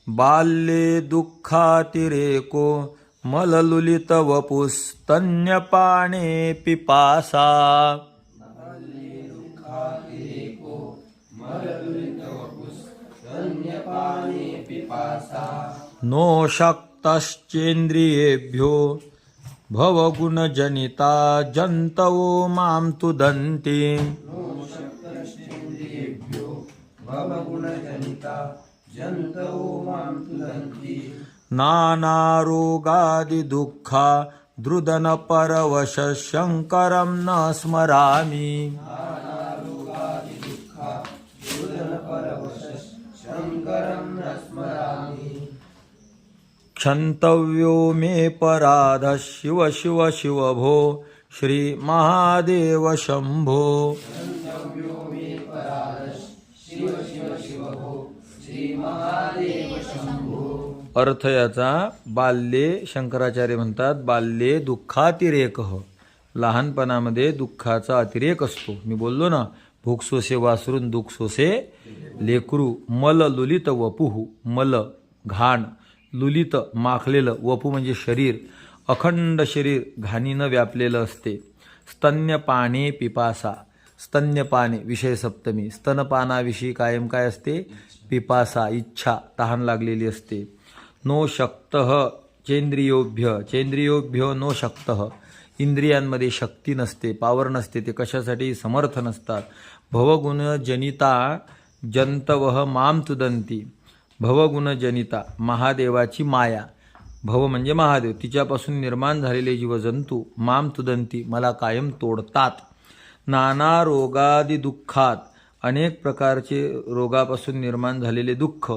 बाल्ये दुःखातिरेको मललुलितवपुस्तन्यपाने पिपासा नो शक्तश्चेन्द्रियेभ्यो भवगुणजनिता जन्तवो मां तुदन्ति नानारोगादिदुःखा द्रुदनपरवश शङ्करं न स्मरामि क्षन्तव्यो मे पराधः शिव शिव शिव भो श्री महादेव शंभो अर्थ याचा बाल्ये शंकराचार्य म्हणतात बाल्ये दुःखातिरेकः लहानपणामध्ये दुःखाचा अतिरेक असतो. मी बोललो ना भूक सोसे वासरून दुःख सोसे लेकरू मल लुलित वपुः मल घाण लुलित माखलेलं वपू म्हणजे शरीर अखंड शरीर घाणीनं व्यापलेलं असते. स्तन्यपाने पिपासा स्तन्यपाने विषय सप्तमी स्तनपानाविषयी कायम काय असते पिपासा इच्छा तहान लागलेली असते. नो शक्तः चेंद्रियोभ्य नो शक्तः इंद्रियांमध्ये शक्ती नसते पावर नसते ते कशासाठी समर्थ नसतात. भवगुणजनिता जंतवः माम तुदंती भवगुणजनिता महादेवाची माया भव म्हणजे महादेव तिच्यापासून निर्माण झालेले जीवजंतू माम तुदंती मला कायम तोडतात. नाना रोगादि दुःखात अनेक प्रकारचे रोगापासून निर्माण झालेले दुःख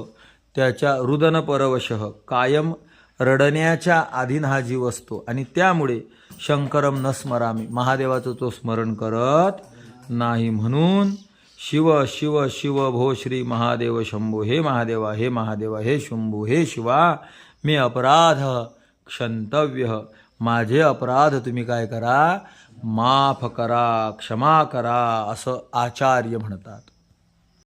त्याच्या रुदन परवशः कायम रडण्याच्या अधीन हा जीव असतो आणि त्यामुळे शंकरम न स्मरामी महादेवाचं तो स्मरण करत नाही. म्हणून शिव शिव शिव भो श्री महादेव शंभो हे महादेवा हे महादेवा हे शंभो हे शिवा मी अपराध क्षंतव्य माझे अपराध तुम्ही काय करा माफ करा क्षमा करा असं आचार्य म्हणतात.